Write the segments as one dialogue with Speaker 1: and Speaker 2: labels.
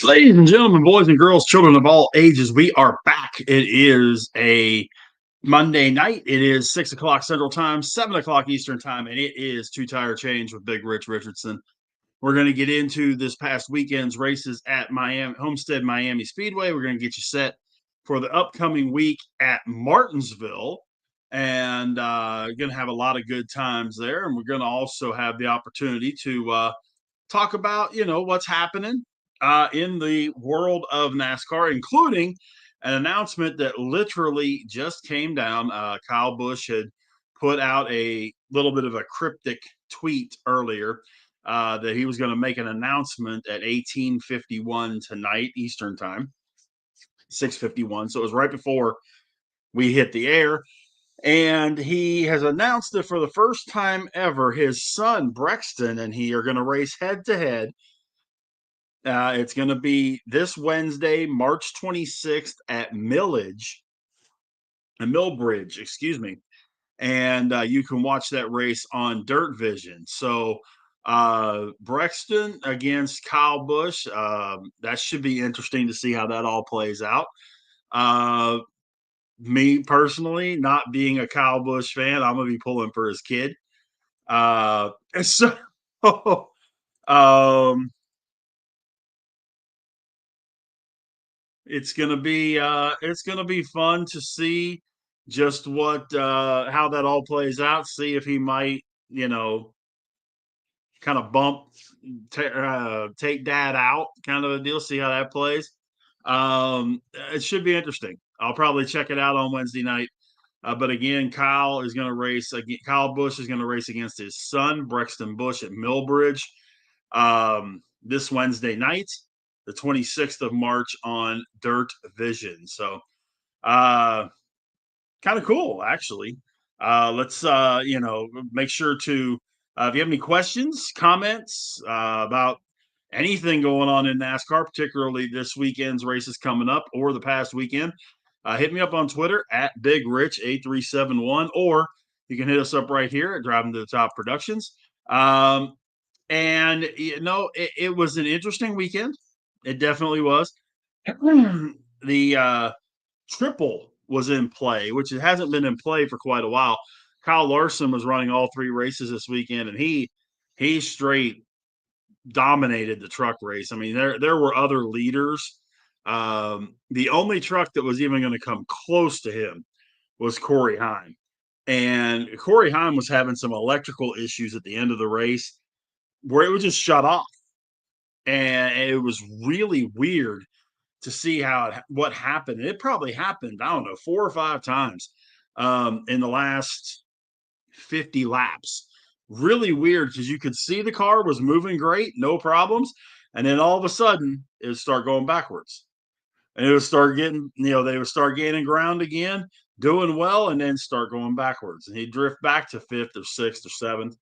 Speaker 1: Ladies and gentlemen, boys and girls, children of all ages, we are back. It is a Monday night. It is 6 o'clock Central Time, 7 o'clock Eastern Time, and it is Two Tire Change with Big Rich Richardson. We're going to get into this past weekend's races at Miami Homestead Miami Speedway. We're going to get you set for the upcoming week at Martinsville, and going to have a lot of good times there. And we're going to also have the opportunity to talk about what's happening in the world of NASCAR, including an announcement that literally just came down. Kyle Busch had put out a little bit of a cryptic tweet earlier that he was going to make an announcement at 18:51 tonight Eastern Time, 6:51. So it was right before we hit the air. And he has announced that for the first time ever, his son Brexton and he are going to race head to head. It's going to be this Wednesday, March 26th at Millbridge, excuse me. And you can watch that race on Dirt Vision. So Brexton against Kyle Busch, that should be interesting to see how that all plays out. Me personally, not being a Kyle Busch fan, I'm going to be pulling for his kid. So um, it's gonna be fun to see just what how that all plays out. See if he might, kind of take dad out, kind of a deal. See how that plays. It should be interesting. I'll probably check it out on Wednesday night. But again, Kyle is going to race. Kyle Busch is going to race against his son, Brexton Busch, at Millbridge this Wednesday night, the 26th of March on Dirt Vision. So, kind of cool, actually. Let's, make sure to, if you have any questions, comments about anything going on in NASCAR, particularly this weekend's races coming up or the past weekend, hit me up on Twitter at BigRich8371, or you can hit us up right here at Driving to the Top Productions. And it was an interesting weekend. It definitely was. The triple was in play, which it hasn't been in play for quite a while. Kyle Larson was running all three races this weekend, and he straight dominated the truck race. I mean, there were other leaders. The only truck that was even going to come close to him was Corey Heim. And Corey Heim was having some electrical issues at the end of the race where it would just shut off. And it was really weird to see what happened. It probably happened, I don't know, 4 or 5 times in the last 50 laps. Really weird because you could see the car was moving great, no problems. And then all of a sudden, it would start going backwards. And it would start getting, they would start gaining ground again, doing well, and then start going backwards. And he'd drift back to fifth or sixth or seventh,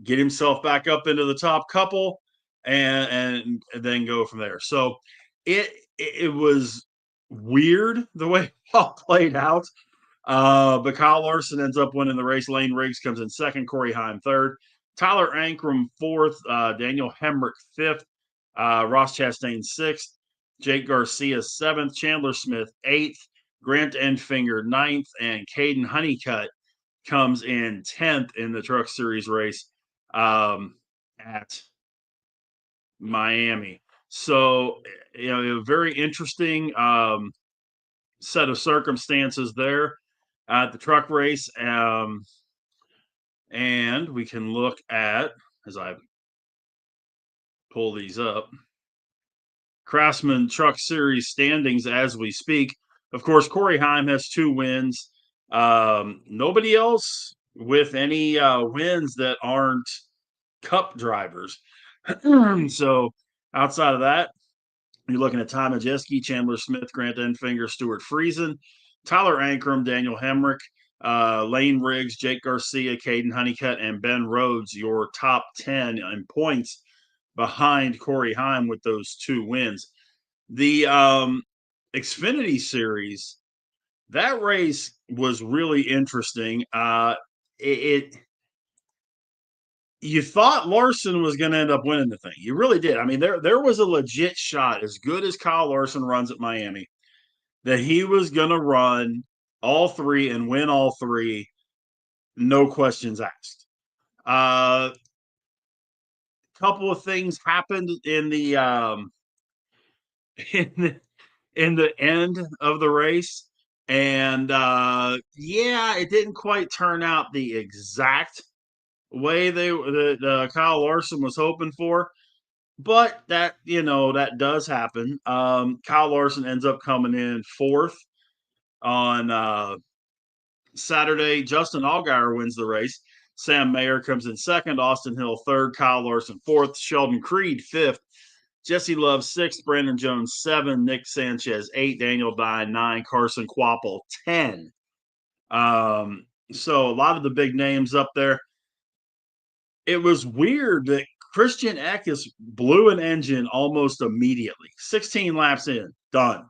Speaker 1: get himself back up into the top couple, and then go from there. So it was weird the way it all played out. But Kyle Larson ends up winning the race. Lane Riggs comes in second, Corey Heim third, Tyler Ankrum fourth, Daniel Hemrick fifth, Ross Chastain sixth, Jake Garcia seventh, Chandler Smith eighth, Grant Enfinger ninth, and Caden Honeycutt comes in 10th in the Truck Series race at Miami. So, a very interesting set of circumstances there at the truck race. And we can look at, as I pull these up, Craftsman Truck Series standings as we speak. Of course, Corey Heim has 2 wins. Nobody else with any wins that aren't Cup drivers. So outside of that, you're looking at Ty Majeski, Chandler Smith, Grant Enfinger, Stuart Friesen, Tyler Ankrum, Daniel Hemrick, Lane Riggs, Jake Garcia, Caden Honeycutt, and Ben Rhodes, your top 10 in points behind Corey Heim with those 2 wins. The Xfinity Series, that race was really interesting. It you thought Larson was going to end up winning the thing. You really did. I mean, there was a legit shot, as good as Kyle Larson runs at Miami, that he was going to run all three and win all three, no questions asked. Couple of things happened in the in the, in the end of the race, and yeah, it didn't quite turn out the exact way that Kyle Larson was hoping for. But that, that does happen. Kyle Larson ends up coming in fourth on Saturday. Justin Allgaier wins the race. Sam Mayer comes in second. Austin Hill third. Kyle Larson fourth. Sheldon Creed fifth. Jesse Love sixth. Brandon Jones seven. Nick Sanchez eight. Daniel Dye nine. Carson Quapple 10. So a lot of the big names up there. It was weird that Christian Eckes blew an engine almost immediately. 16 laps in, done.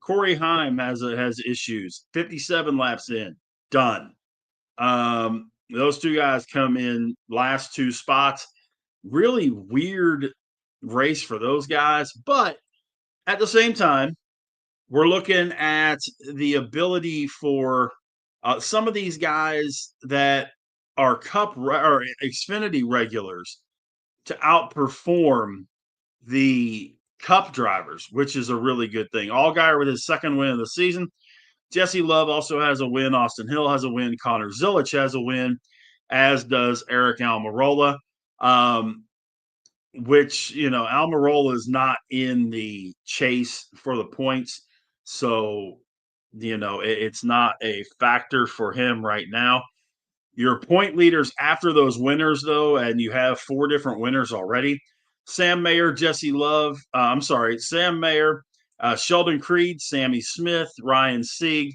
Speaker 1: Corey Heim has issues. 57 laps in, done. Those two guys come in last two spots. Really weird race for those guys, but at the same time, we're looking at the ability for some of these guys that are or Xfinity regulars to outperform the Cup drivers, which is a really good thing. Allgaier with his second win of the season. Jesse Love also has a win. Austin Hill has a win. Connor Zilich has a win, as does Eric Almirola. Which, Almirola is not in the chase for the points. So, it's not a factor for him right now. Your point leaders after those winners, though, and you have four different winners already. Sam Mayer, Sam Mayer, Sheldon Creed, Sammy Smith, Ryan Sieg,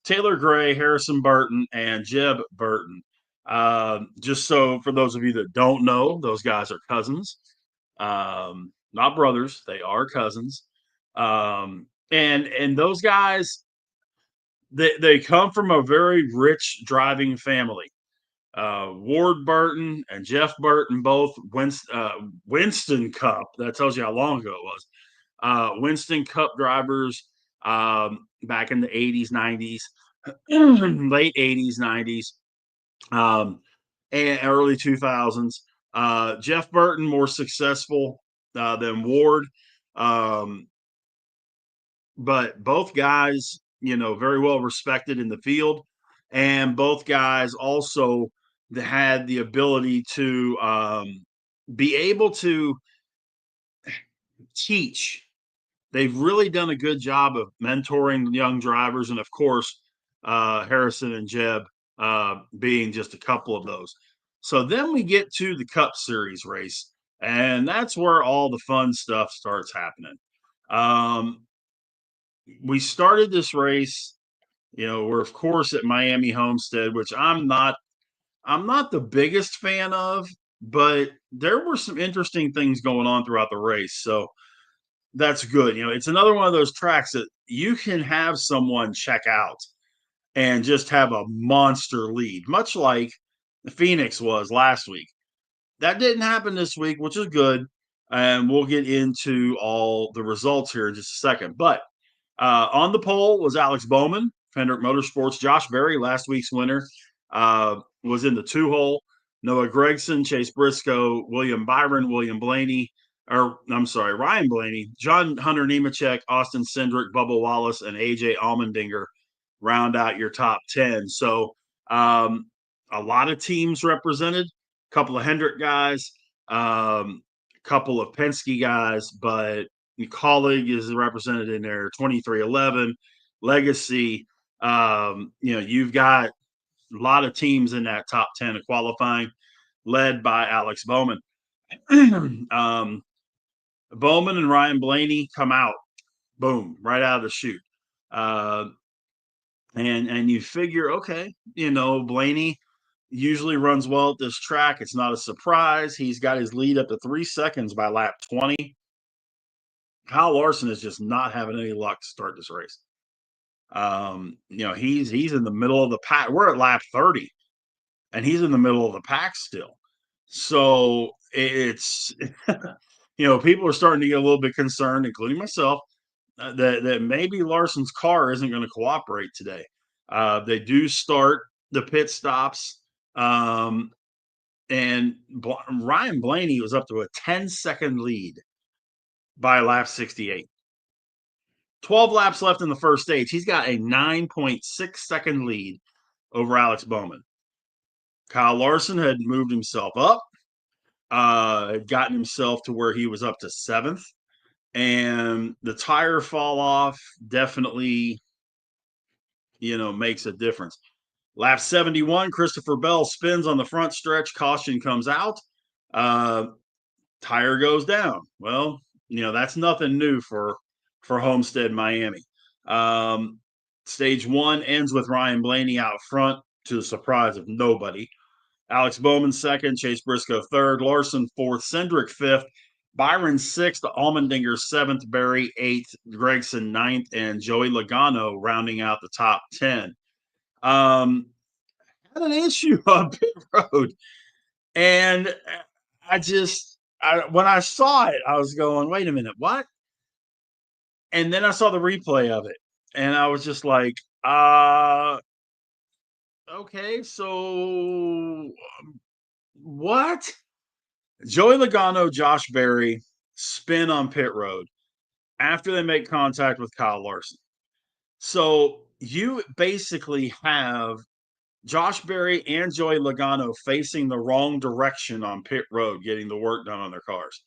Speaker 1: Taylor Gray, Harrison Burton, and Jeb Burton. Just so for those of you that don't know, those guys are cousins, not brothers. They are cousins, and those guys they come from a very rich driving family. Ward Burton and Jeff Burton, both Winston Cup. That tells you how long ago it was. Winston Cup drivers back in the 80s, 90s, late 80s, 90s, and early 2000s. Jeff Burton more successful than Ward, um, but both guys, very well respected in the field, and both guys also had the ability to be able to teach. They've really done a good job of mentoring young drivers, and of course, Harrison and Jeb being just a couple of those. So then we get to the Cup Series race, and that's where all the fun stuff starts happening. We started this race, we're of course at Miami Homestead, which I'm not the biggest fan of, but there were some interesting things going on throughout the race. So that's good. It's another one of those tracks that you can have someone check out and just have a monster lead, much like Phoenix was last week. That didn't happen this week, which is good. And we'll get into all the results here in just a second. But on the pole was Alex Bowman, Fendrick Motorsports. Josh Berry, last week's winner, was in the two hole. Noah Gregson, Chase Briscoe, William Byron, William Blaney, Ryan Blaney, John Hunter Nemechek, Austin Cindric, Bubba Wallace, and AJ Allmendinger round out your top 10. So a lot of teams represented, a couple of Hendrick guys, a couple of Penske guys, but colleague is represented in there. 2311 Legacy. You've got a lot of teams in that top 10 of qualifying, led by Alex Bowman. Bowman and Ryan Blaney come out, boom, right out of the chute. And you figure, okay, Blaney usually runs well at this track. It's not a surprise. He's got his lead up to 3 seconds by lap 20. Kyle Larson is just not having any luck to start this race. He's in the middle of the pack. We're at lap 30, and he's in the middle of the pack still. So it's, people are starting to get a little bit concerned, including myself, that maybe Larson's car isn't going to cooperate today. They do start the pit stops, and Ryan Blaney was up to a 10-second lead by lap 68. 12 laps left in the first stage. He's got a 9.6-second lead over Alex Bowman. Kyle Larson had moved himself up, had gotten himself to where he was up to seventh, and the tire fall off definitely, makes a difference. Lap 71, Christopher Bell spins on the front stretch. Caution comes out. Uh, Tire goes down. Well, that's nothing new for Homestead, Miami. Stage one ends with Ryan Blaney out front to the surprise of nobody. Alex Bowman second, Chase Briscoe third, Larson fourth, Cindric fifth, Byron sixth, Allmendinger seventh, Barry eighth, Gregson ninth, and Joey Logano rounding out the top 10. Had an issue on pit road, and when I saw it, I was going, wait a minute, what? And then I saw the replay of it, and I was just like, okay, so what? Joey Logano, Josh Berry spin on pit road after they make contact with Kyle Larson. So you basically have Josh Berry and Joey Logano facing the wrong direction on pit road, getting the work done on their cars.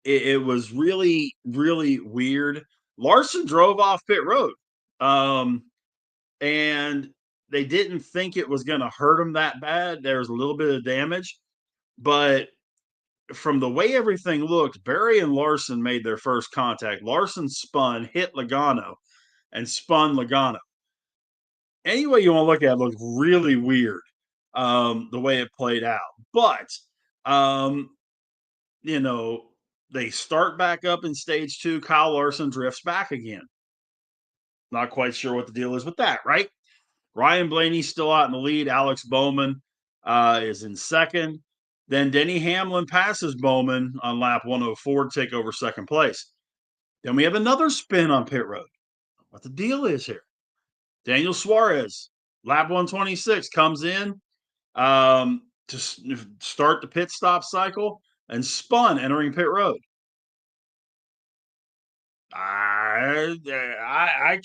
Speaker 1: It was really, really weird. Larson drove off pit road, and they didn't think it was going to hurt him that bad. There was a little bit of damage, but from the way everything looked, Berry and Larson made their first contact. Larson spun, hit Logano, and spun Logano. Any way you want to look at it, looked really weird, the way it played out. But, um, they start back up in stage two. Kyle Larson drifts back again. Not quite sure what the deal is with that, right? Ryan Blaney's still out in the lead. Alex Bowman is in second. Then Denny Hamlin passes Bowman on lap 104 to take over second place. Then we have another spin on pit road. What the deal is here? Daniel Suarez, lap 126, comes in to start the pit stop cycle and spun entering pit road. I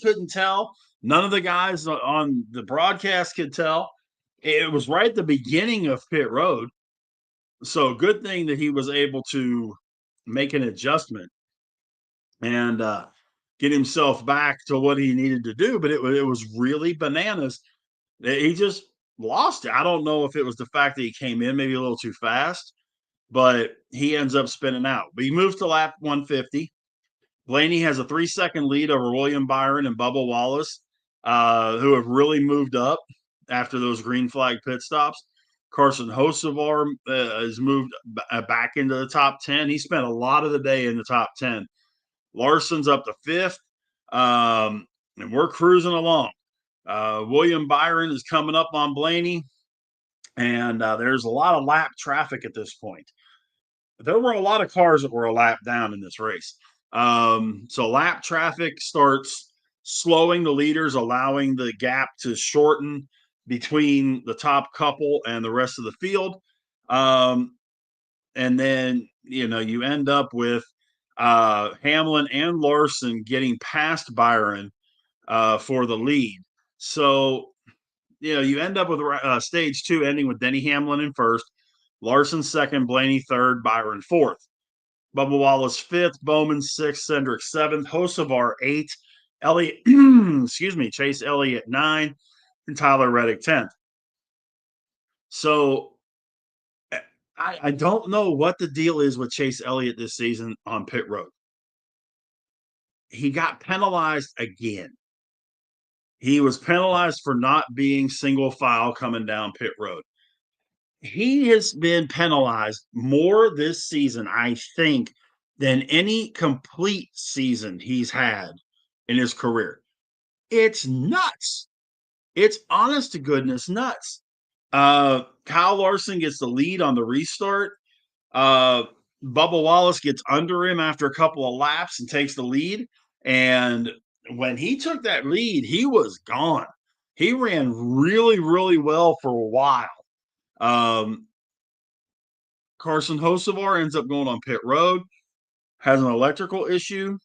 Speaker 1: couldn't tell. None of the guys on the broadcast could tell. It was right at the beginning of pit road. So good thing that he was able to make an adjustment and get himself back to what he needed to do. But it was really bananas. He just lost it. I don't know if it was the fact that he came in maybe a little too fast, but he ends up spinning out. But he moves to lap 150. Blaney has a 3-second lead over William Byron and Bubba Wallace, who have really moved up after those green flag pit stops. Carson Hocevar has moved back into the top 10. He spent a lot of the day in the top 10. Larson's up to fifth, and we're cruising along. William Byron is coming up on Blaney, and there's a lot of lap traffic at this point. There were a lot of cars that were a lap down in this race. So lap traffic starts slowing the leaders, allowing the gap to shorten between the top couple and the rest of the field. And then, you end up with Hamlin and Larson getting past Byron for the lead. So, you end up with stage two ending with Denny Hamlin in first, Larson second, Blaney third, Byron fourth. Bubba Wallace fifth, Bowman sixth, Cindric seventh, Hocevar eighth, Elliott, Chase Elliott 9, and Tyler Reddick 10th. So I don't know what the deal is with Chase Elliott this season on pit road. He got penalized again. He was penalized for not being single file coming down pit road. He has been penalized more this season, I think, than any complete season he's had in his career. It's nuts. It's honest to goodness nuts. Kyle Larson gets the lead on the restart. Uh, Bubba Wallace gets under him after a couple of laps and takes the lead. And when he took that lead, he was gone. He ran really, really well for a while. Carson Hocevar ends up going on pit road, has an electrical issue,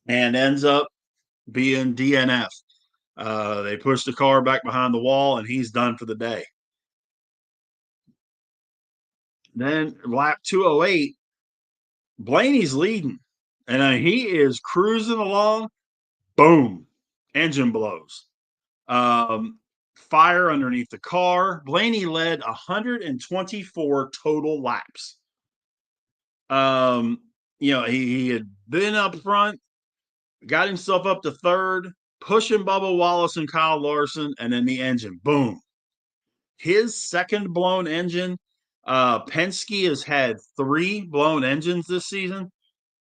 Speaker 1: and ends up being DNF. They push the car back behind the wall, and he's done for the day. Then lap 208, Blaney's leading, and he is cruising along. Boom, engine blows. Fire underneath the car. Blaney led 124 total laps. He had been up front, got himself up to third, pushing Bubba Wallace and Kyle Larson, and then the engine, boom. His second blown engine. Penske has had 3 blown engines this season,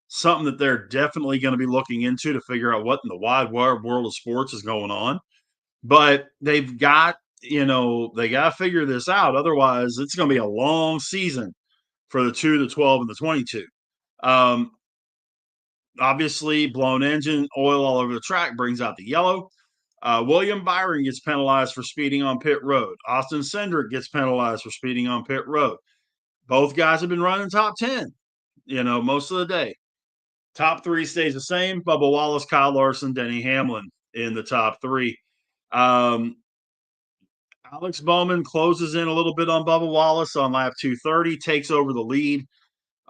Speaker 1: something that they're definitely going to be looking into to figure out what in the wide world of sports is going on. But they've got, they got to figure this out. Otherwise, it's going to be a long season for the 2, the 12, and the 22. Obviously, blown engine, oil all over the track brings out the yellow. William Byron gets penalized for speeding on pit road. Austin Cindric gets penalized for speeding on pit road. Both guys have been running top 10, most of the day. Top 3 stays the same. Bubba Wallace, Kyle Larson, Denny Hamlin in the top 3. Alex Bowman closes in a little bit on Bubba Wallace on lap 230, takes over the lead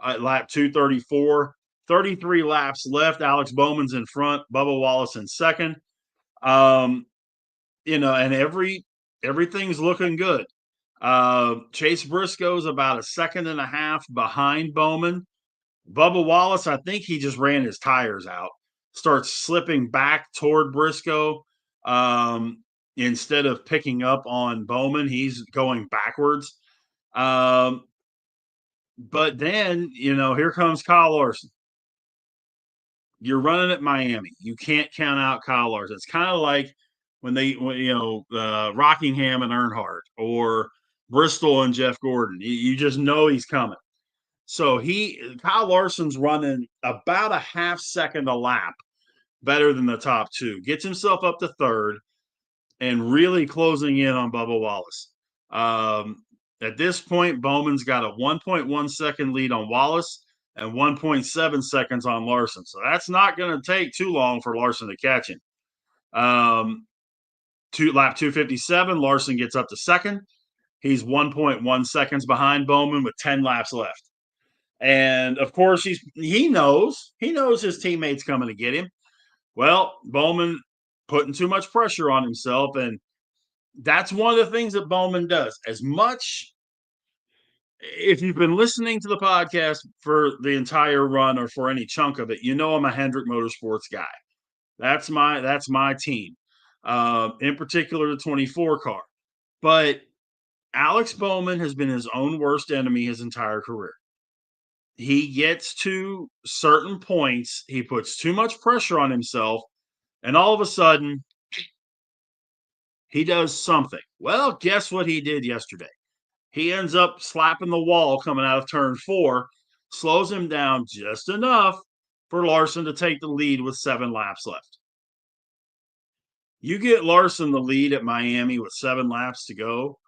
Speaker 1: at lap 234. 33 laps left. Alex Bowman's in front. Bubba Wallace in second. And everything's looking good. Chase Briscoe's about a second and a half behind Bowman. Bubba Wallace, I think he just ran his tires out. Starts slipping back toward Briscoe. Instead of picking up on Bowman, he's going backwards. But then, here comes Kyle Larson. You're running at Miami. You can't count out Kyle Larson. It's kind of like when Rockingham and Earnhardt, or Bristol and Jeff Gordon. You just know he's coming. So Kyle Larson's running about a half second a lap better than the top 2. Gets himself up to third and really closing in on Bubba Wallace. At this point, Bowman's got a 1.1 second lead on Wallace and 1.7 seconds on Larson. So that's not going to take too long for Larson to catch him. Lap 257, Larson gets up to second. He's 1.1 seconds behind Bowman with 10 laps left. And of course, he knows his teammates coming to get him. Well, Bowman putting too much pressure on himself, and that's one of the things that Bowman does. As much, if you've been listening to the podcast for the entire run or for any chunk of it, I'm a Hendrick Motorsports guy. That's my team. In particular, the 24 car. But Alex Bowman has been his own worst enemy his entire career. He gets to certain points, he puts too much pressure on himself, and all of a sudden, he does something. Well, guess what he did yesterday? He ends up slapping the wall coming out of turn 4, slows him down just enough for Larson to take the lead with 7 laps left. You get Larson the lead at Miami with 7 laps to go,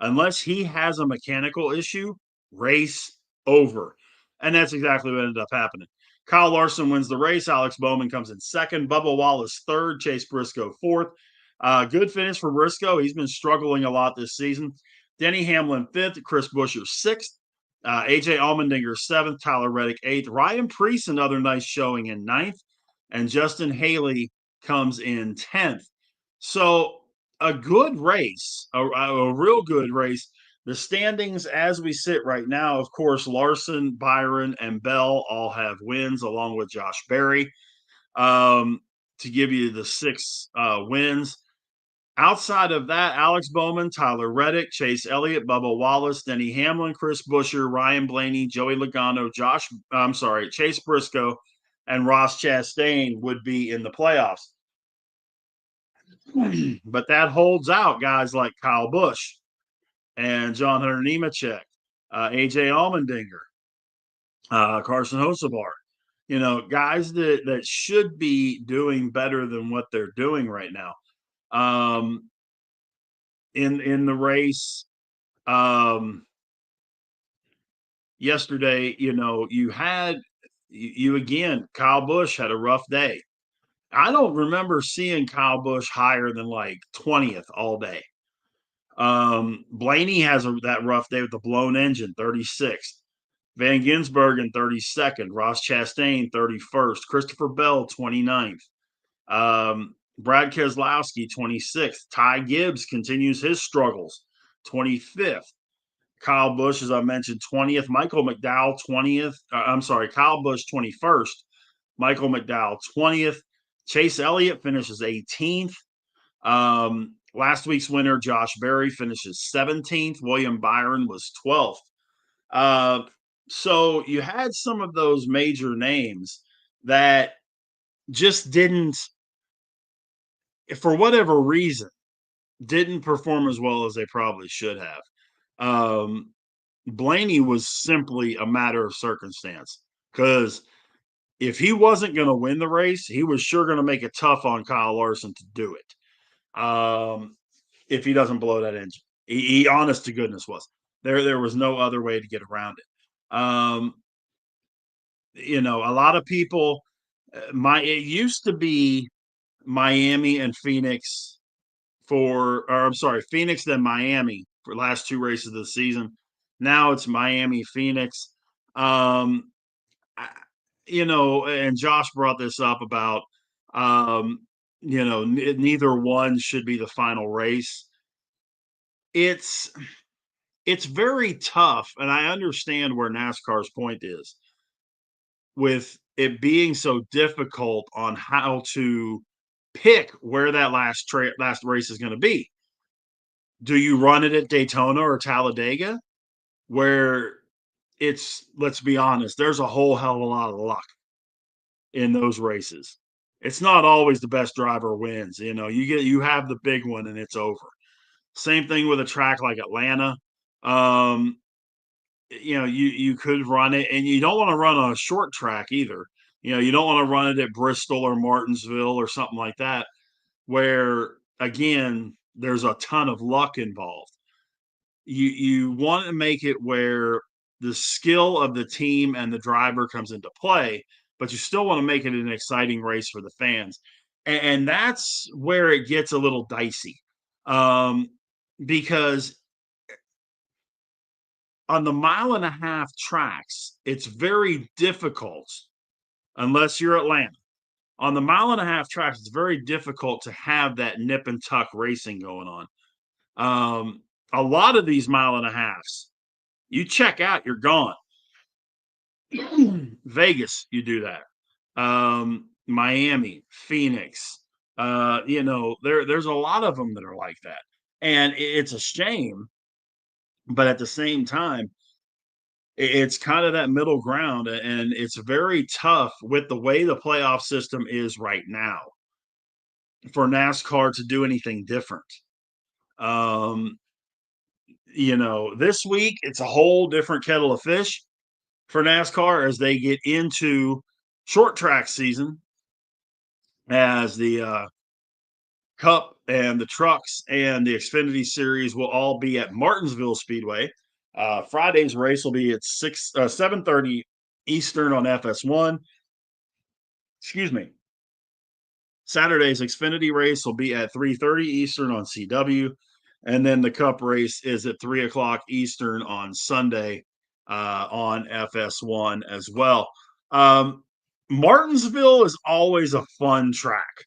Speaker 1: unless he has a mechanical issue, race over. And that's exactly what ended up happening. Kyle Larson wins the race. Alex Bowman comes in second. Bubba Wallace third. Chase Briscoe fourth. Good finish for Briscoe. He's been struggling a lot this season. Denny Hamlin fifth. Chris Buescher sixth. AJ Allmendinger seventh. Tyler Reddick eighth. Ryan Preece, another nice showing, in ninth. And Justin Haley comes in 10th. So a good race, a real good race. The standings as we sit right now, of course, Larson, Byron, and Bell all have wins, along with Josh Berry, to give you the 6 wins. Outside of that, Alex Bowman, Tyler Reddick, Chase Elliott, Bubba Wallace, Denny Hamlin, Chris Buescher, Ryan Blaney, Joey Logano, Chase Briscoe, and Ross Chastain would be in the playoffs. But that holds out guys like Kyle Busch and John Hunter Nemechek, AJ Allmendinger, Carson Hocevar. Guys that should be doing better than what they're doing right now. In the race yesterday, you again, Kyle Busch had a rough day. I don't remember seeing Kyle Busch higher than like 20th all day. Blaney has that rough day with the blown engine, 36th. Van Ginsberg in 32nd. Ross Chastain, 31st. Christopher Bell, 29th. Brad Keselowski, 26th. Ty Gibbs continues his struggles, 25th. Kyle Busch, as I mentioned, 20th. Michael McDowell, 20th. Kyle Busch, 21st. Michael McDowell, 20th. Chase Elliott finishes 18th. Last week's winner, Josh Berry, finishes 17th. William Byron was 12th. So you had some of those major names that just didn't, for whatever reason, didn't perform as well as they probably should have. Blaney was simply a matter of circumstance, because if he wasn't going to win the race, he was sure going to make it tough on Kyle Larson to do it. If he doesn't blow that engine, he honest to goodness was. There was no other way to get around it. A lot of people, it used to be Miami and Phoenix Phoenix then Miami for last two races of the season. Now it's Miami, Phoenix. And Josh brought this up about, neither one should be the final race. It's very tough, and I understand where NASCAR's point is with it being so difficult on how to pick where that last race is going to be. Do you run it at Daytona or Talladega, where let's be honest, there's a whole hell of a lot of luck in those races. It's not always the best driver wins. You have the big one and it's over. Same thing with a track like Atlanta. You could run it, and you don't want to run on a short track either. You don't want to run it at Bristol or Martinsville or something like that, where again, there's a ton of luck involved. You want to make it where the skill of the team and the driver comes into play, but you still want to make it an exciting race for the fans. And that's where it gets a little dicey. Because on the 1.5 mile tracks, it's very difficult, unless you're Atlanta. On the 1.5 mile tracks, it's very difficult to have that nip and tuck racing going on. A lot of these 1.5 miles, you check out, you're gone. Vegas, you do that. Miami, Phoenix, there's a lot of them that are like that. And it's a shame, but at the same time, it's kind of that middle ground, and it's very tough with the way the playoff system is right now for NASCAR to do anything different. This week it's a whole different kettle of fish for NASCAR as they get into short track season, as the Cup and the Trucks and the Xfinity Series will all be at Martinsville Speedway. Friday's race will be at 7:30 Eastern on FS1. Excuse me. Saturday's Xfinity race will be at 3:30 Eastern on CW, and then the Cup race is at 3:00 Eastern on Sunday on FS1 as well. Martinsville is always a fun track.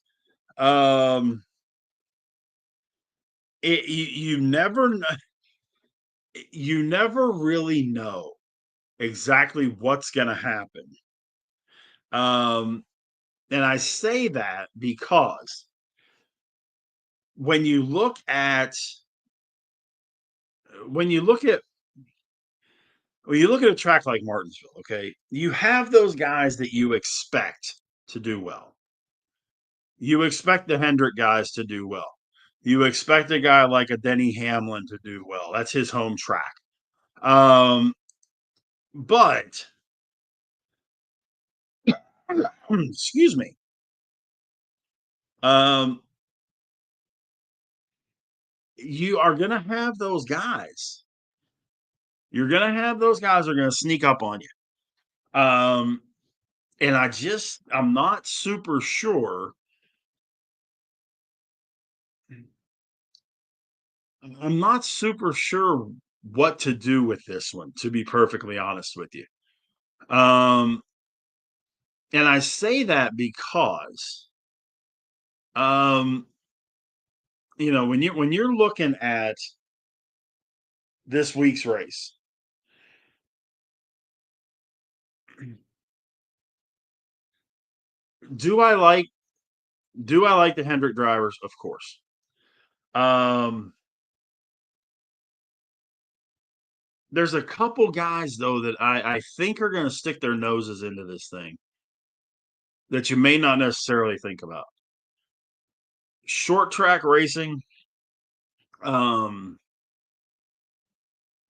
Speaker 1: You never really know exactly what's going to happen. And I say that because when you look at a track like Martinsville, okay, you have those guys that you expect to do well. You expect the Hendrick guys to do well. You expect a guy like a Denny Hamlin to do well. That's his home track. Um, but excuse me. Um, you are going to have those guys. You're going to have those guys are going to sneak up on you. And I'm not super sure. I'm not super sure what to do with this one, to be perfectly honest with you. Um, and I say that because, um, when you're looking at this week's race, do I like do I like the Hendrick drivers? Of course. Um, there's a couple guys though that I think are going to stick their noses into this thing that you may not necessarily think about. Short track racing, um,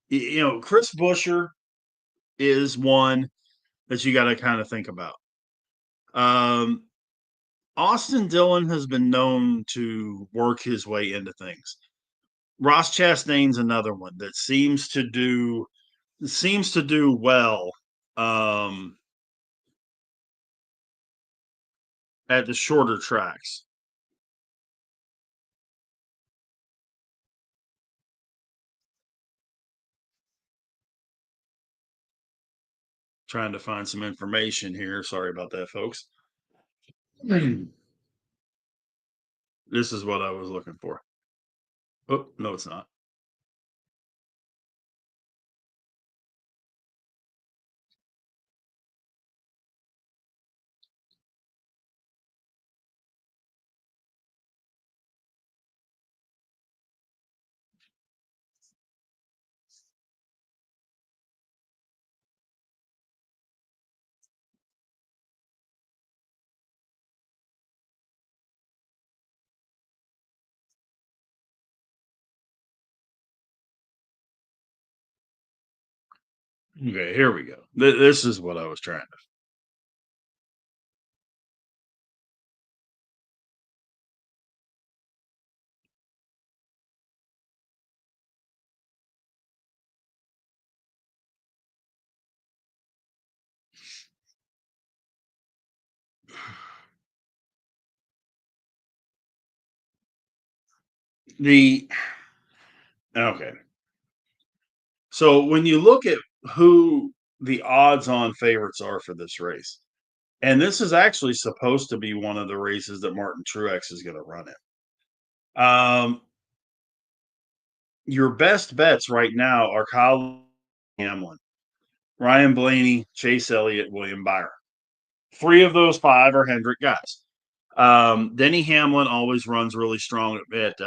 Speaker 1: Chris Buescher is one that you got to kind of think about. Um, Austin Dillon has been known to work his way into things. Ross Chastain's another one that seems to do well um, at the shorter tracks. Trying to find some information here. Sorry about that, folks. This is what I was looking for. Oh, no, it's not. Okay, here we go. This is what I was trying to. The Okay. So when you look at who the odds-on favorites are for this race, and this is actually supposed to be one of the races that Martin Truex is going to run in. Your best bets right now are Kyle Hamlin, Ryan Blaney, Chase Elliott, William Byron. Three of those five are Hendrick guys. Denny Hamlin always runs really strong at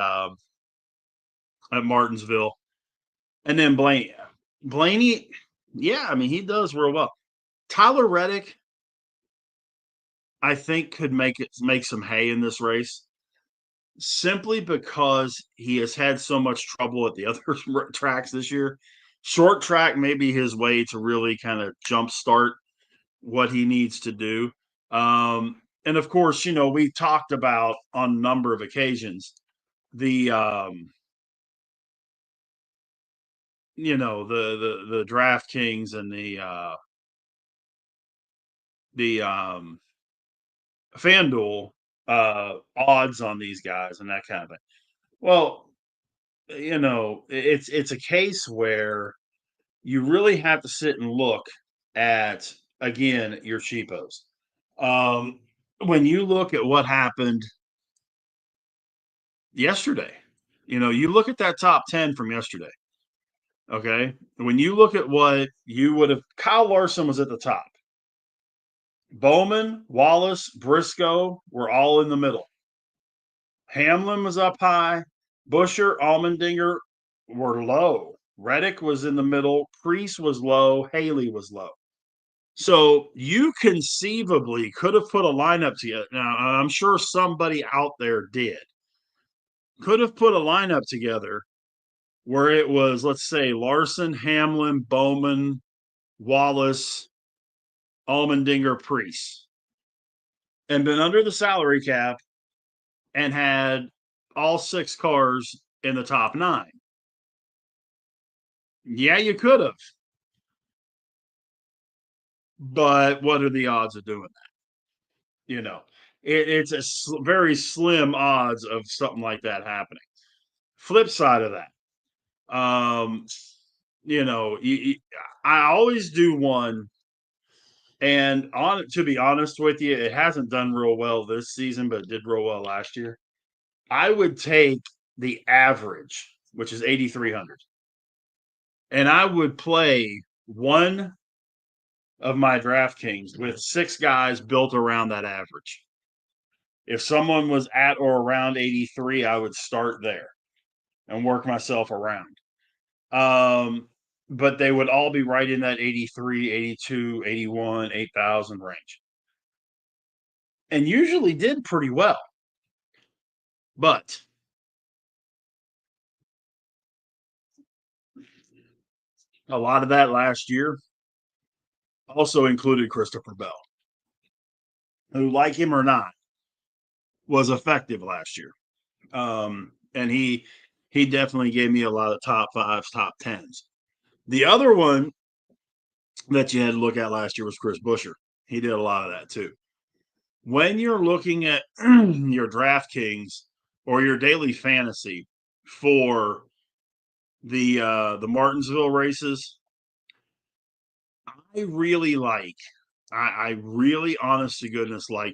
Speaker 1: Martinsville, and then Blaney, yeah, I mean he does real well. Tyler Reddick, I think could make some hay in this race simply because he has had so much trouble at the other tracks this year. Short track may be his way to really kind of jumpstart what he needs to do. And of course, we talked about on a number of occasions the the DraftKings and the FanDuel odds on these guys and that kind of thing. Well, it's a case where you really have to sit and look at again your cheapos. Um, when you look at what happened yesterday, you look at that top 10 from yesterday. Okay. When you look at what you would have, Kyle Larson was at the top. Bowman, Wallace, Briscoe were all in the middle. Hamlin was up high. Buescher, Allmendinger were low. Reddick was in the middle. Preece was low. Haley was low. So you conceivably could have put a lineup together. Now, I'm sure somebody out there did. could have put a lineup together where it was, let's say, Larson, Hamlin, Bowman, Wallace, Allmendinger, Priest, and been under the salary cap and had all 6 cars in the top 9. Yeah, you could have. But what are the odds of doing that? It's very slim odds of something like that happening. Flip side of that, I always do one, and to be honest with you, it hasn't done real well this season, but it did real well last year. I would take the average, which is 8,300, and I would play one of my DraftKings with 6 guys built around that average. If someone was at or around 83, I would start there and work myself around. But they would all be right in that 83, 82, 81, 8,000 range. And usually did pretty well. But a lot of that last year also included Christopher Bell, who, like him or not, was effective last year. And he definitely gave me a lot of top 5s, top 10s. The other one that you had to look at last year was Chris Buescher. He did a lot of that too. When you're looking at your DraftKings or your daily fantasy for the Martinsville races, I really like. I really, honest to goodness, like.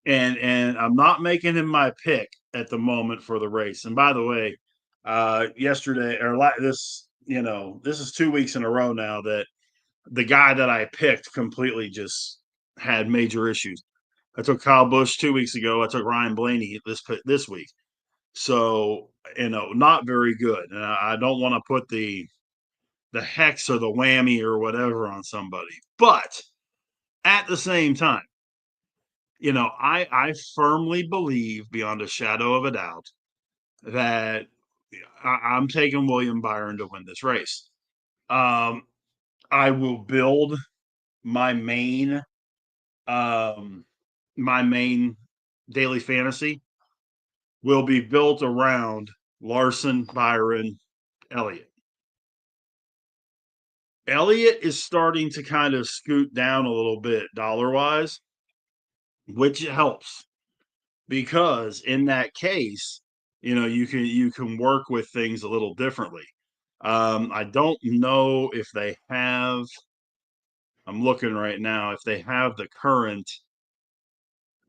Speaker 1: And I'm not making him my pick at the moment for the race. And by the way, yesterday or this is 2 weeks in a row now that the guy that I picked completely just had major issues. I took Kyle Busch 2 weeks ago. I took Ryan Blaney this week. So, not very good. And I don't want to put the hex or the whammy or whatever on somebody. But at the same time, I firmly believe beyond a shadow of a doubt that I'm taking William Byron to win this race. I will build my main um, my main daily fantasy will be built around Larson, Byron, Elliott. Elliott is starting to kind of scoot down a little bit dollar wise, which helps because in that case, you can work with things a little differently. I don't know if they have. I'm looking right now if they have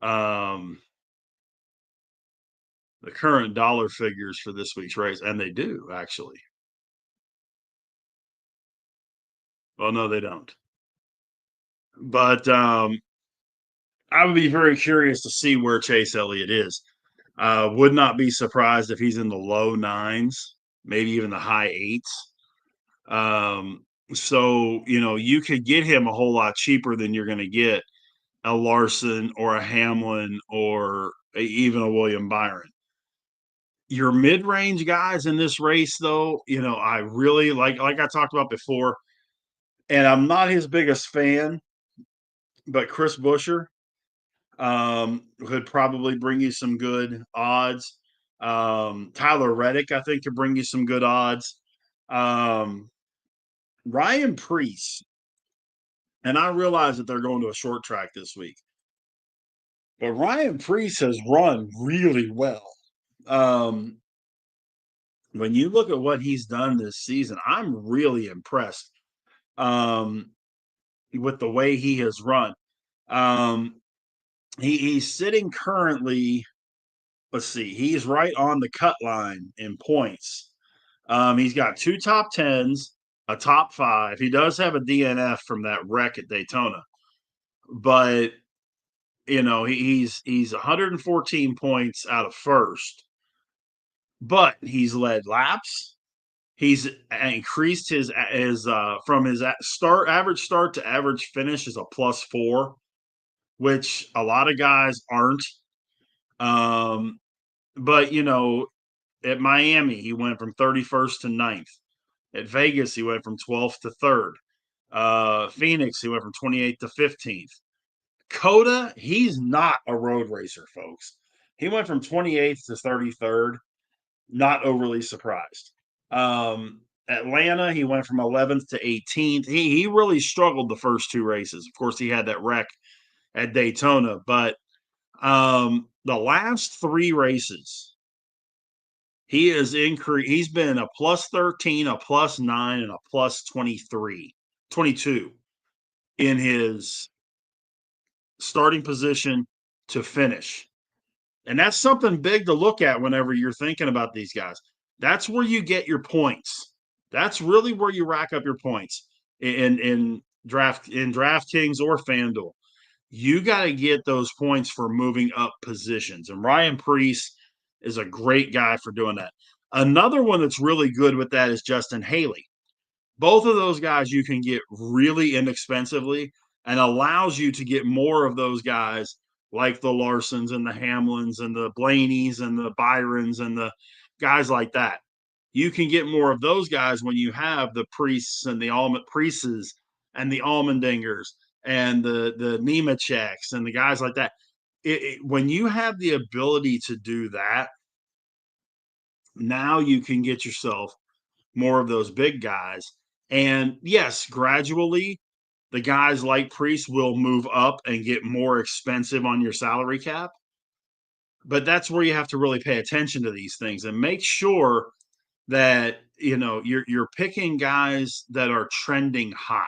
Speaker 1: um, the current dollar figures for this week's race, and they do actually. Well, no, they don't. But I would be very curious to see where Chase Elliott is. Would not be surprised if he's in the low 9s, maybe even the high 8s. So you could get him a whole lot cheaper than you're going to get a Larson or a Hamlin or even a William Byron. Your mid-range guys in this race, though, I really like I talked about before, and I'm not his biggest fan, but Chris Buescher could probably bring you some good odds. Tyler Reddick, I think, could bring you some good odds. Ryan Preece, and I realize that they're going to a short track this week, but Ryan Preece has run really well. When you look at what he's done this season, I'm really impressed with the way he has run. He's sitting currently. Let's see, he's right on the cut line in points. He's got 2 top 10s, a top 5. He does have a DNF from that wreck at Daytona, but he's 114 points out of first. But he's led laps. He's increased his from his average start to average finish is a +4, which a lot of guys aren't. But, at Miami, he went from 31st to ninth. At Vegas, he went from 12th to third. Phoenix, he went from 28th to 15th. Coda, he's not a road racer, folks. He went from 28th to 33rd. Not overly surprised. Atlanta, he went from 11th to 18th. He really struggled the first two races. Of course, he had that wreck at Daytona, but the last three races, he is increased. He's been a plus 13, a plus 9, and a plus 23, 22 in his starting position to finish. And that's something big to look at whenever you're thinking about these guys. That's where you get your points. That's really where you rack up your points in DraftKings or FanDuel. You got to get those points for moving up positions. And Ryan Preece is a great guy for doing that. Another one that's really good with that is Justin Haley. Both of those guys you can get really inexpensively and allows you to get more of those guys like the Larsons and the Hamlins and the Blaneys and the Byrons and the guys like that. You can get more of those guys when you have the Priests and the Priests and the Allmendingers and the Nemecheks and the guys like that. When you have the ability to do that, now you can get yourself more of those big guys. And yes, gradually, the guys like Priest will move up and get more expensive on your salary cap. But that's where you have to really pay attention to these things and make sure that you're picking guys that are trending hot.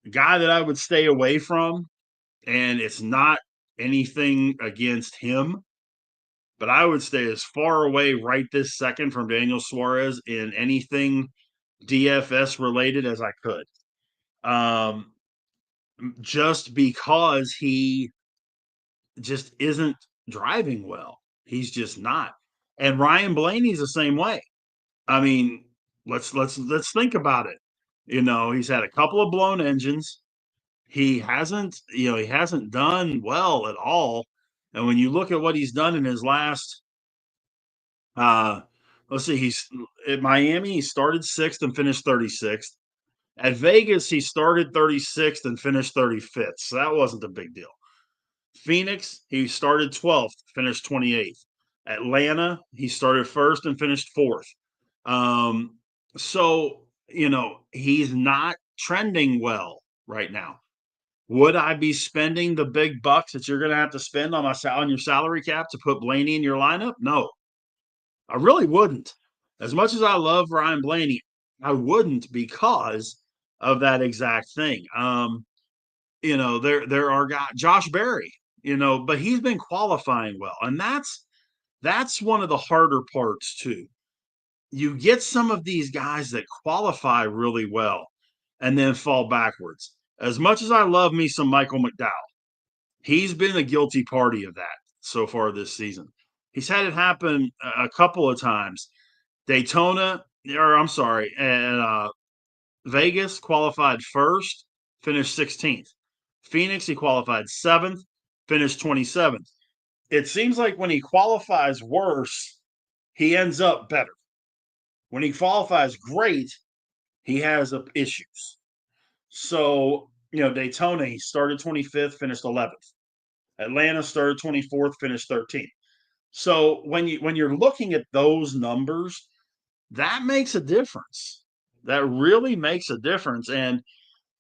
Speaker 1: The guy that I would stay away from, and it's not anything against him, but I would stay as far away right this second from Daniel Suarez in anything DFS related as I could. Um, just because he just isn't driving well. He's just not. And Ryan Blaney's the same way. I mean, let's think about it. He's had a couple of blown engines. He hasn't done well at all. And when you look at what he's done in his last uh let's see, he's at Miami, he started 6th and finished 36th. At Vegas, he started 36th and finished 35th. So that wasn't a big deal. Phoenix, he started 12th, finished 28th. Atlanta, he started first and finished fourth. So, he's not trending well right now. Would I be spending the big bucks that you're going to have to spend on your salary cap to put Blaney in your lineup? No, I really wouldn't. As much as I love Ryan Blaney, I wouldn't because of that exact thing. There are guys, Josh Berry, but he's been qualifying well, and that's one of the harder parts too. You get some of these guys that qualify really well and then fall backwards. As much as I love me some Michael McDowell, he's been a guilty party of that so far this season. He's had it happen a couple of times. Daytona, or I'm sorry, and Vegas qualified first, finished 16th. Phoenix, he qualified 7th, finished 27th. It seems like when he qualifies worse, he ends up better. When he qualifies great, he has issues. So, Daytona, he started 25th, finished 11th. Atlanta started 24th, finished 13th. So when you're looking at those numbers, that makes a difference. That really makes a difference. And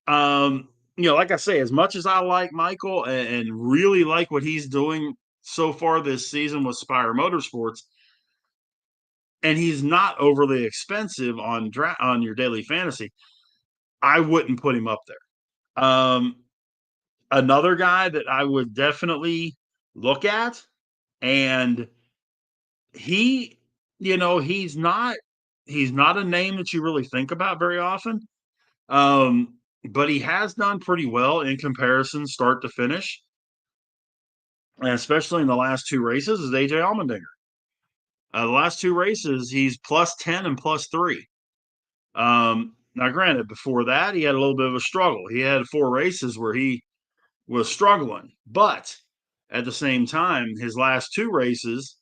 Speaker 1: like I say, as much as I like Michael and really like what he's doing so far this season with Spire Motorsports, and he's not overly expensive on your daily fantasy, I wouldn't put him up there. Another guy that I would definitely look at, and he, he's not a name that you really think about very often. But he has done pretty well in comparison, start to finish, and especially in the last two races, is AJ Allmendinger. The last two races, he's plus 10 and plus 3. Now, granted, before that, he had a little bit of a struggle. He had 4 races where he was struggling, but At the same time, his last two races,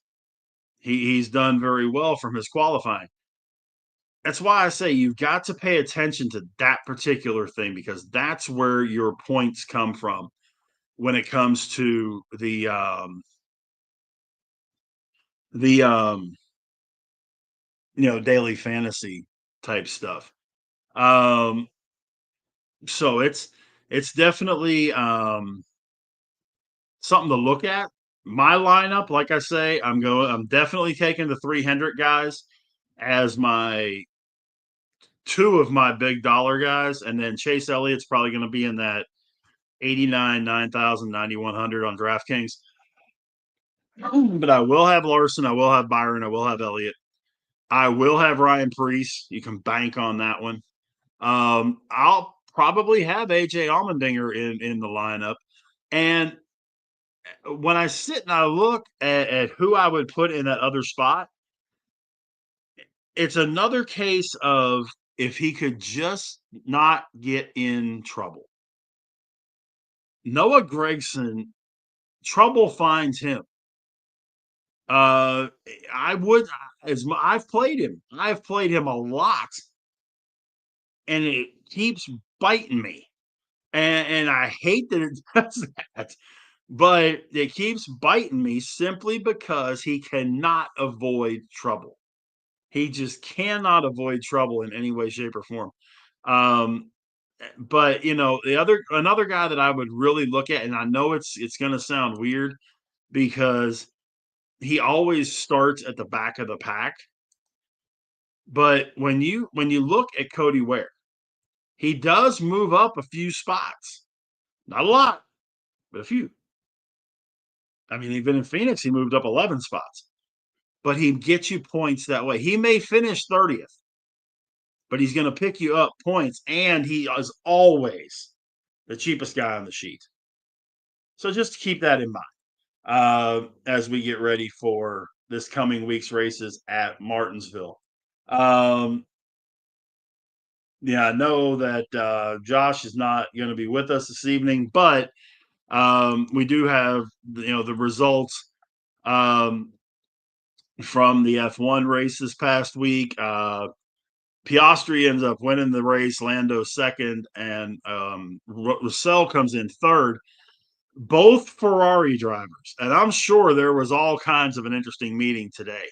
Speaker 1: he's done very well from his qualifying. That's why I say you've got to pay attention to that particular thing because that's where your points come from when it comes to the daily fantasy type stuff. Um, so it's definitely something to look at. My lineup, like I say, I'm definitely taking the 300 guys as my two of my big dollar guys, and then Chase Elliott's probably going to be in that 89, 9,000, 9,100 on DraftKings. But I will have Larson, I will have Byron, I will have Elliott. I will have Ryan Preece. You can bank on that one. I'll probably have AJ Allmendinger in the lineup. And when I sit and I look at who I would put in that other spot, it's another case of if he could just not get in trouble. Noah Gragson, trouble finds him. I would as I've played him. I've played him a lot, and it keeps biting me. And I hate that it does that, but it keeps biting me simply because he cannot avoid trouble. He just cannot avoid trouble in any way, shape, or form. Um, but another guy that I would really look at, and I know it's going to sound weird because he always starts at the back of the pack. But when you look at Cody Ware, he does move up a few spots, not a lot, but a few. I mean, even in Phoenix, he moved up 11 spots, but he gets you points that way. He may finish 30th, but he's going to pick you up points, and he is always the cheapest guy on the sheet. So just keep that in mind as we get ready for this coming week's races at Martinsville. Um, yeah, I know that Josh is not going to be with us this evening, but we do have the results from the F1 race this past week. Piastri ends up winning the race, Lando second, and Russell comes in third. Both Ferrari drivers, and I'm sure there was all kinds of an interesting meeting today.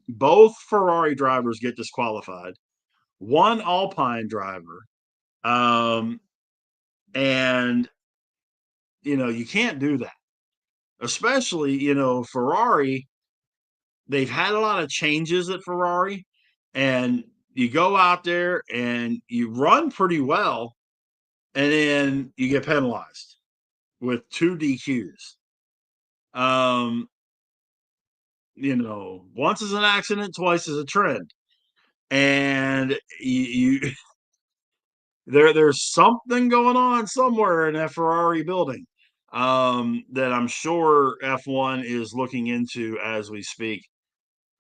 Speaker 1: Both Ferrari drivers get disqualified. One Alpine driver, and you can't do that, especially Ferrari. They've had a lot of changes at Ferrari, and you go out there and you run pretty well, and then you get penalized with 2 DQs. Um, once is an accident, twice is a trend, and you there's something going on somewhere in that Ferrari building that I'm sure F1 is looking into as we speak.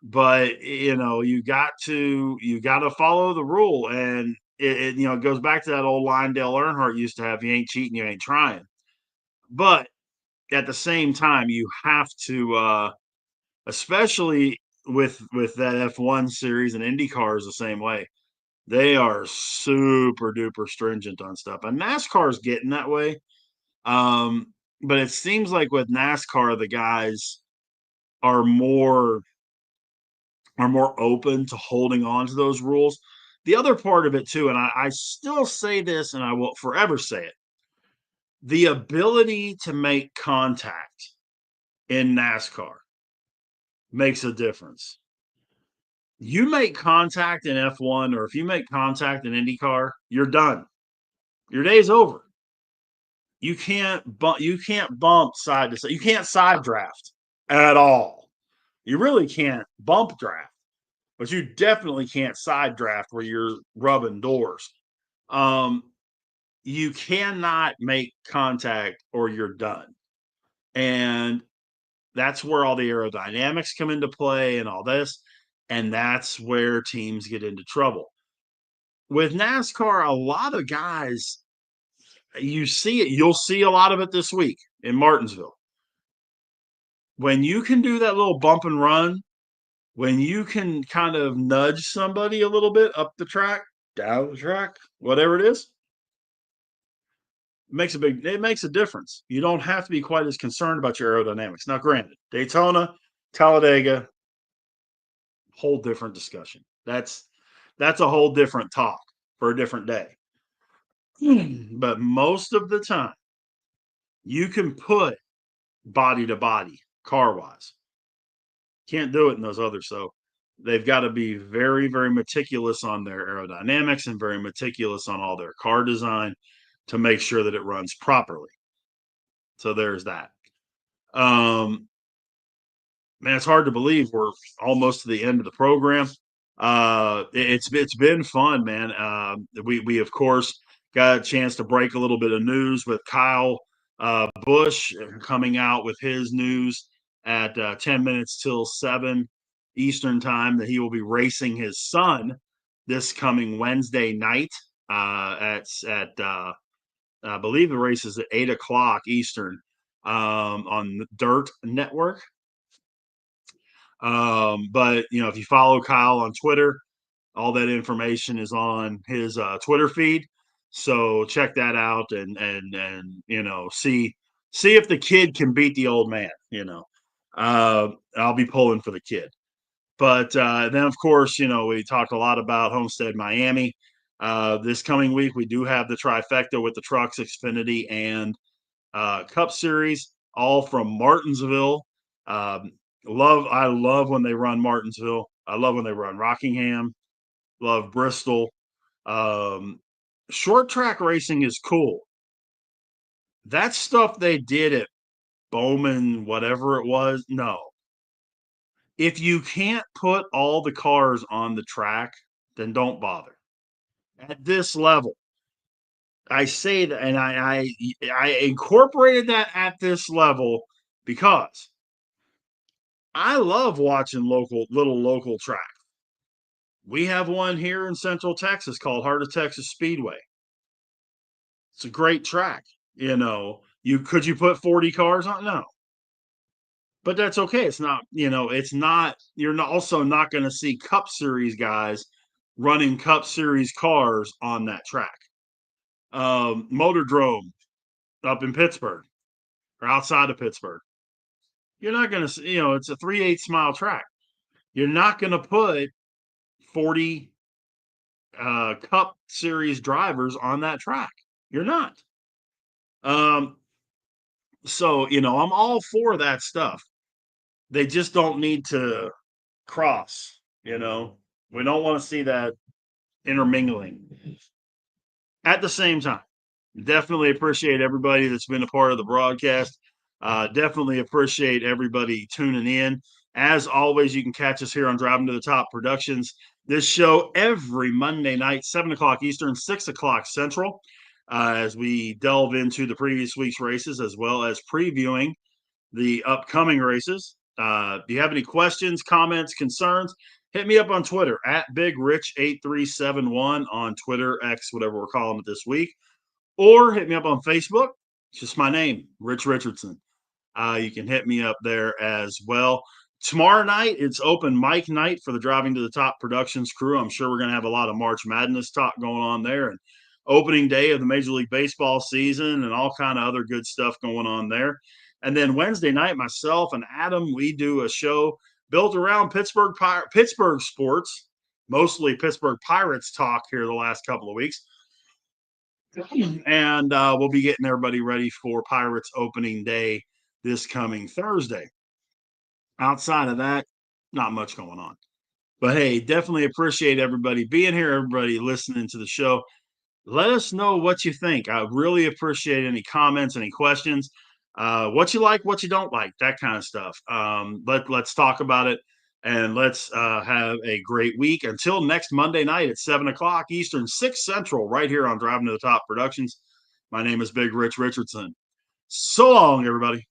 Speaker 1: But you got to follow the rule, and it goes back to that old line Dale Earnhardt used to have: "You ain't cheating, you ain't trying." But at the same time, you have to, especially with that F1 series, and IndyCar is the same way. They are super duper stringent on stuff, and NASCAR's getting that way. But it seems like with NASCAR, the guys are more open to holding on to those rules. The other part of it too, and I still say this, and I will forever say it: the ability to make contact in NASCAR makes a difference. You make contact in F1, or if you make contact in IndyCar, you're done. Your day's over. You can't bump side to side. You can't side draft at all. You really can't bump draft, but you definitely can't side draft where you're rubbing doors. Um, you cannot make contact or you're done. And that's where all the aerodynamics come into play and all this. And that's where teams get into trouble. With NASCAR, a lot of guys You see it. You'll see a lot of it this week in Martinsville. When you can do that little bump and run, when you can kind of nudge somebody a little bit up the track, down the track, whatever it is, it makes a difference. You don't have to be quite as concerned about your aerodynamics. Now, granted, Daytona, Talladega, whole different discussion. That's a whole different talk for a different day. But most of the time, you can put body to body, car wise. Can't do it in those others. So they've got to be very, very meticulous on their aerodynamics and very meticulous on all their car design to make sure that it runs properly. So there's that. Man, it's hard to believe we're almost to the end of the program. It's been fun, man. We of course got a chance to break a little bit of news with Kyle Busch coming out with his news at 10 minutes till 7 Eastern time that he will be racing his son this coming Wednesday night at I believe the race is at 8 o'clock Eastern on the Dirt Network. But if you follow Kyle on Twitter, all that information is on his Twitter feed. So check that out and see if the kid can beat the old man. I'll be pulling for the kid. But then, of course, we talked a lot about Homestead Miami. This coming week, we do have the trifecta with the Trucks, Xfinity, and Cup Series, all from Martinsville. I love when they run Martinsville. I love when they run Rockingham. Love Bristol. Short track racing is cool. That stuff they did at Bowman, whatever it was, no. If you can't put all the cars on the track, then don't bother. At this level, I say that, and I incorporated that at this level because I love watching little local tracks. We have one here in Central Texas called Heart of Texas Speedway. It's a great track. Could you put 40 cars on? No. But that's okay. It's not, you're also not going to see Cup Series guys running Cup Series cars on that track. Motordrome up in Pittsburgh or outside of Pittsburgh. You're not going to, it's a 3/8 mile track. You're not going to put 40 Cup Series drivers on that track. You're not. So, I'm all for that stuff. They just don't need to cross, We don't want to see that intermingling. At the same time, definitely appreciate everybody that's been a part of the broadcast. Definitely appreciate everybody tuning in. As always, you can catch us here on Driving to the Top Productions. This show every Monday night, 7 o'clock Eastern, 6 o'clock Central, as we delve into the previous week's races as well as previewing the upcoming races. If you have any questions, comments, concerns, hit me up on Twitter at BigRich8371 on Twitter, X, whatever we're calling it this week. Or hit me up on Facebook. It's just my name, Rich Richardson. You can hit me up there as well. Tomorrow night, it's open mic night for the Driving to the Top Productions crew. I'm sure we're going to have a lot of March Madness talk going on there, and opening day of the Major League Baseball season and all kind of other good stuff going on there. And then Wednesday night, myself and Adam, we do a show built around Pittsburgh sports, mostly Pittsburgh Pirates talk here the last couple of weeks. And we'll be getting everybody ready for Pirates opening day this coming Thursday. Outside of that, not much going on. But hey, definitely appreciate everybody being here, everybody listening to the show. Let us know what you think. I really appreciate any comments, any questions, what you like, what you don't like, that kind of stuff. Let's talk about it, and let's have a great week. Until next Monday night at 7 o'clock Eastern, 6 Central, right here on Driving to the Top Productions. My name is Big Rich Richardson. So long, everybody.